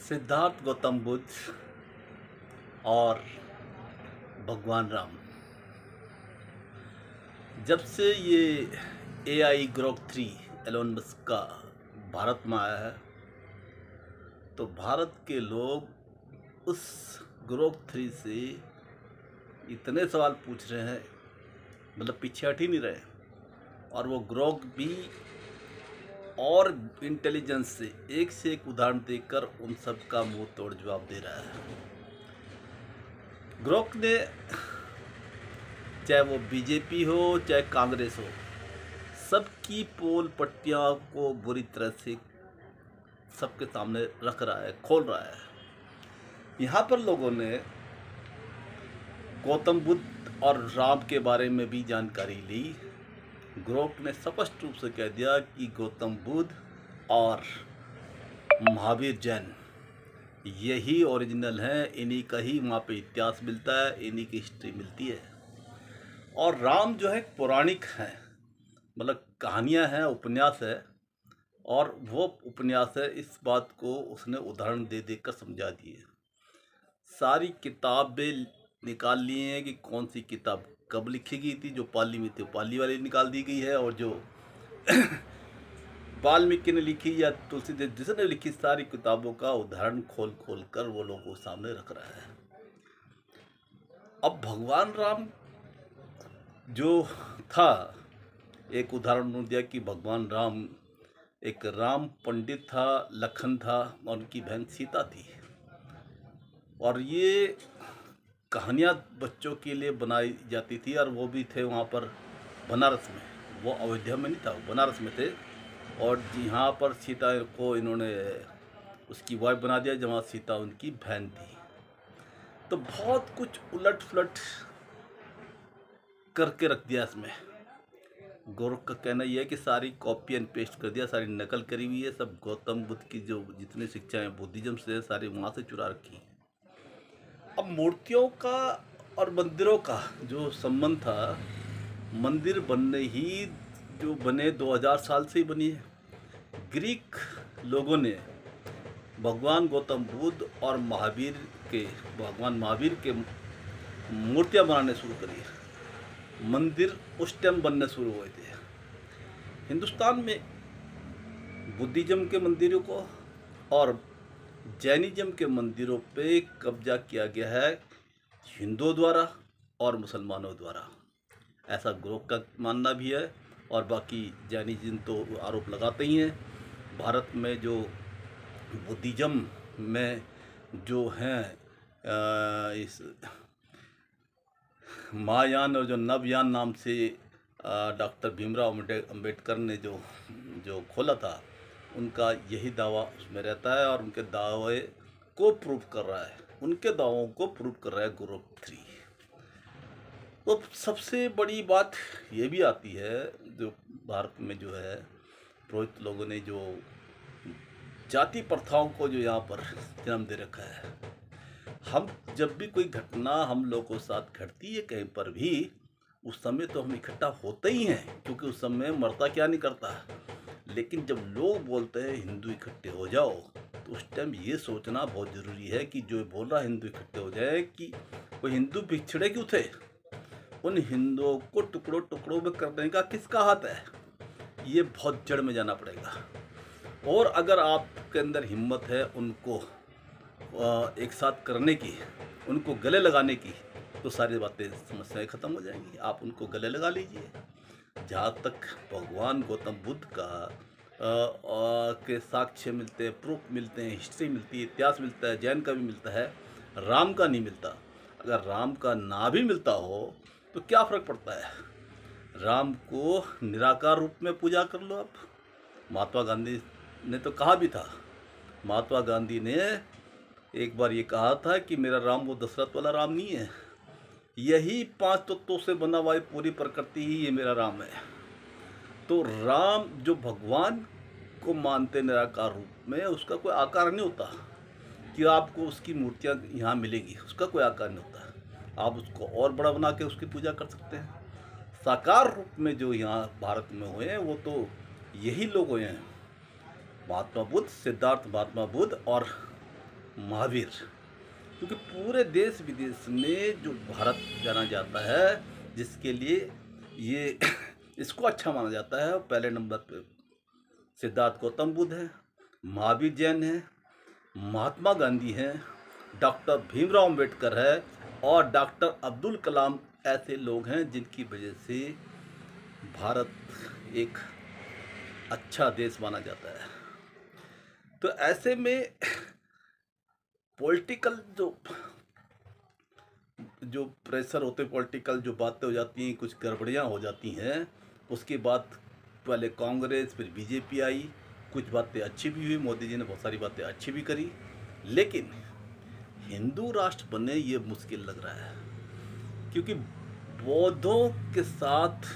सिद्धार्थ गौतम बुद्ध और भगवान राम। जब से ये एआई ग्रोक 3 एलोन मस्क का भारत में आया है, तो भारत के लोग उस ग्रोक 3 से इतने सवाल पूछ रहे हैं, मतलब पीछे हट ही नहीं रहे। और वो ग्रोक भी और इंटेलिजेंस से एक उदाहरण देकर उन सब का मुंह तोड़ जवाब दे रहा है। ग्रोक ने, चाहे वो बीजेपी हो चाहे कांग्रेस हो, सबकी पोल पट्टियां को बुरी तरह से सबके सामने रख रहा है, खोल रहा है। यहाँ पर लोगों ने गौतम बुद्ध और राम के बारे में भी जानकारी ली। ग्रोक ने स्पष्ट रूप से कह दिया कि गौतम बुद्ध और महावीर जैन यही ओरिजिनल हैं, इन्हीं का ही वहाँ पे इतिहास मिलता है, इन्हीं की हिस्ट्री मिलती है। और राम जो है पौराणिक है, मतलब कहानियाँ हैं, उपन्यास है, और वो उपन्यास है, इस बात को उसने उदाहरण दे देकर समझा दी है। सारी किताबें निकाल ली हैं कि कौन सी किताब कब लिखी गई थी। जो पाली में थी पाली वाली निकाल दी गई है, और जो वाल्मीकि ने लिखी या तुलसीदास जिसने लिखी, सारी किताबों का उदाहरण खोल खोल कर वो लोगों को सामने रख रहा है। अब भगवान राम जो था, एक उदाहरण उन्होंने दिया कि भगवान राम एक राम पंडित था, लखन था, और उनकी बहन सीता थी। और ये कहानियाँ बच्चों के लिए बनाई जाती थी, और वो भी थे वहाँ पर बनारस में। वो अयोध्या में नहीं था, वो बनारस में थे। और यहाँ पर सीता को इन्होंने उसकी वाइफ बना दिया, जहाँ सीता उनकी बहन थी। तो बहुत कुछ उलट पुलट करके रख दिया इसमें। गोरख का कहना यह है कि सारी कॉपी एंड पेस्ट कर दिया, सारी नकल करी हुई है। सब गौतम बुद्ध की जो जितनी शिक्षाएं बुद्धिज्म से, सारी वहाँ से चुरा रखी हैं। अब मूर्तियों का और मंदिरों का जो संबंध था, मंदिर बनने ही जो बने 2000 साल से ही बनी है। ग्रीक लोगों ने भगवान गौतम बुद्ध और भगवान महावीर के मूर्तियां बनाने शुरू करी। मंदिर उस टाइम बनने शुरू हुए थे। हिंदुस्तान में बुद्धिज्म के मंदिरों को और जैनिज्म के मंदिरों पे कब्जा किया गया है हिंदुओं द्वारा और मुसलमानों द्वारा, ऐसा ग्रोक का मानना भी है। और बाकी जैनिज्म तो आरोप लगाते ही हैं। भारत में जो बुद्धिज्म में जो हैं इस महायान और जो नवयान नाम से डॉक्टर भीमराव अम्बेडकर ने जो खोला था, उनका यही दावा उसमें रहता है, और उनके दावे को प्रूव कर रहा है, उनके दावों को प्रूव कर रहा है ग्रोक 3। तो सबसे बड़ी बात ये भी आती है, जो भारत में जो है पुरोहित लोगों ने जो जाति प्रथाओं को जो यहाँ पर जन्म दे रखा है। हम जब भी कोई घटना हम लोगों के साथ घटती है कहीं पर भी, उस समय तो हम इकट्ठा होते ही हैं, क्योंकि उस समय मरता क्या नहीं करता। लेकिन जब लोग बोलते हैं हिंदू इकट्ठे हो जाओ, तो उस टाइम ये सोचना बहुत ज़रूरी है कि जो बोल रहा है हिंदू इकट्ठे हो जाए, कि वो हिंदू पिछड़े क्यों थे। उन हिंदुओं को टुकड़ों टुकड़ों में करने का किसका हाथ है, ये बहुत जड़ में जाना पड़ेगा। और अगर आपके अंदर हिम्मत है उनको एक साथ करने की, उनको गले लगाने की, तो सारी बातें समस्याएं ख़त्म हो जाएंगी। आप उनको गले लगा लीजिए। जहाँ तक भगवान गौतम बुद्ध का के साक्ष्य मिलते हैं, प्रूफ मिलते हैं, हिस्ट्री मिलती है, इतिहास मिलता है, जैन का भी मिलता है, राम का नहीं मिलता। अगर राम का ना भी मिलता हो तो क्या फ़र्क पड़ता है, राम को निराकार रूप में पूजा कर लो आप। महात्मा गांधी ने तो कहा भी था, महात्मा गांधी ने एक बार ये कहा था कि मेरा राम वो दशरथ वाला राम नहीं है, यही 5 तत्वों से बना हुआ पूरी प्रकृति ही ये मेरा राम है। तो राम जो भगवान को मानते निराकार रूप में, उसका कोई आकार नहीं होता कि आपको उसकी मूर्तियाँ यहाँ मिलेगी, उसका कोई आकार नहीं होता। आप उसको और बड़ा बना के उसकी पूजा कर सकते हैं। साकार रूप में जो यहाँ भारत में हुए हैं, वो तो यही लोग हुए हैं, महात्मा बुद्ध, सिद्धार्थ महात्मा बुद्ध और महावीर, क्योंकि पूरे देश विदेश में जो भारत जाना जाता है, जिसके लिए ये इसको अच्छा माना जाता है, पहले नंबर पे सिद्धार्थ गौतम बुद्ध है, महावीर जैन है, महात्मा गांधी हैं, डॉक्टर भीमराव अंबेडकर है और डॉक्टर अब्दुल कलाम ऐसे लोग हैं जिनकी वजह से भारत एक अच्छा देश माना जाता है। तो ऐसे में पॉलिटिकल जो प्रेशर होते, पॉलिटिकल जो बातें हो जाती हैं, कुछ गड़बड़ियाँ हो जाती हैं, उसके बाद पहले कांग्रेस फिर बीजेपी आई। कुछ बातें अच्छी भी हुई, मोदी जी ने बहुत सारी बातें अच्छी भी करी, लेकिन हिंदू राष्ट्र बनने ये मुश्किल लग रहा है, क्योंकि बौद्धों के साथ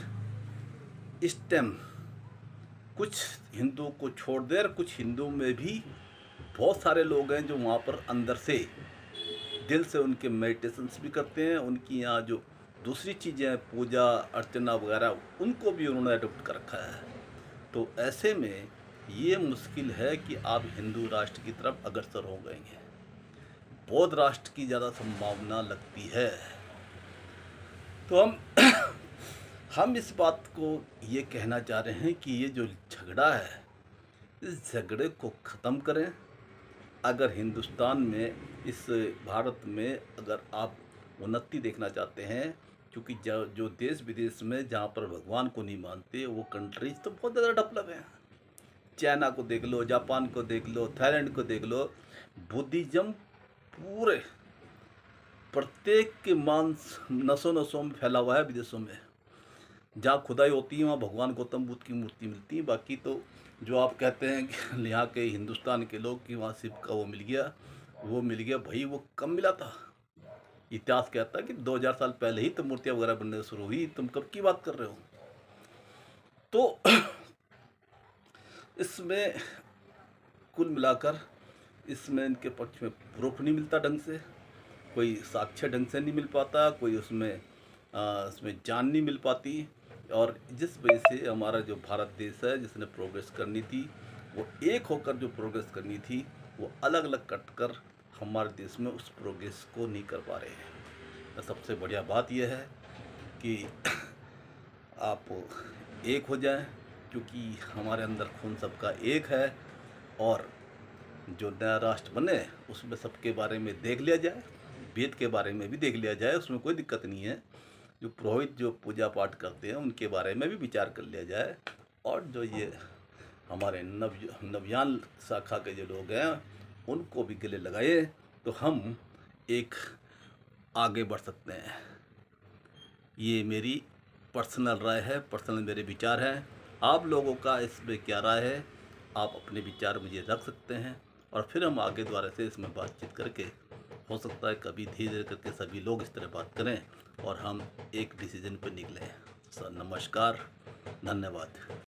इस टाइम कुछ हिंदुओं को छोड़ दे, और कुछ हिंदुओं में भी बहुत सारे लोग हैं जो वहाँ पर अंदर से दिल से उनके मेडिटेशंस भी करते हैं। उनकी यहाँ जो दूसरी चीज़ें हैं, पूजा अर्चना वगैरह, उनको भी उन्होंने अडोप्ट कर रखा है। तो ऐसे में ये मुश्किल है कि आप हिंदू राष्ट्र की तरफ अग्रसर हो गए हैं। बौद्ध राष्ट्र की ज़्यादा संभावना लगती है। तो हम इस बात को ये कहना चाह रहे हैं कि ये जो झगड़ा है, इस झगड़े को ख़त्म करें। अगर हिंदुस्तान में, इस भारत में अगर आप उन्नति देखना चाहते हैं, क्योंकि जो देश विदेश में जहाँ पर भगवान को नहीं मानते, वो कंट्रीज तो बहुत ज़्यादा डेवलप हैं। चाइना को देख लो, जापान को देख लो, थाईलैंड को देख लो। बुद्धिज़्म पूरे प्रत्येक के नसों नसों में फैला हुआ है। विदेशों में जहाँ खुदाई होती है, वहाँ भगवान गौतम बुद्ध की मूर्ति मिलती है। बाकी तो जो आप कहते हैं कि यहाँ के हिंदुस्तान के लोग कि वहाँ शिव का वो मिल गया, भाई वो कब मिला था? इतिहास कहता है कि 2000 साल पहले ही तो मूर्तियाँ वगैरह बनने शुरू हुई। तुम कब की बात कर रहे हो? तो इसमें कुल मिलाकर इसमें इनके पक्ष में प्रूफ नहीं मिलता ढंग से, कोई साक्ष्य ढंग से नहीं मिल पाता, कोई उसमें जान नहीं मिल पाती। और जिस वजह से हमारा जो भारत देश है, जिसने प्रोग्रेस करनी थी, वो एक होकर जो प्रोग्रेस करनी थी, वो अलग अलग कट कर हमारे देश में उस प्रोग्रेस को नहीं कर पा रहे हैं। तो सबसे बढ़िया बात यह है कि आप एक हो जाएं, क्योंकि हमारे अंदर खून सबका एक है। और जो नया राष्ट्र बने उसमें सबके बारे में देख लिया जाए, वेद के बारे में भी देख लिया जाए, उसमें कोई दिक्कत नहीं है। जो पुरोहित जो पूजा पाठ करते हैं उनके बारे में भी विचार कर लिया जाए। और जो ये हमारे नवयान शाखा के जो लोग हैं, उनको भी गले लगाए, तो हम एक आगे बढ़ सकते हैं। ये मेरी पर्सनल राय है, पर्सनल मेरे विचार हैं। आप लोगों का इसमें क्या राय है? आप अपने विचार मुझे रख सकते हैं, और फिर हम आगे द्वारा से इसमें बातचीत करके, हो सकता है कभी धीरे धीरे करके सभी लोग इस तरह बात करें और हम एक डिसीजन पर निकलें। सर नमस्कार, धन्यवाद।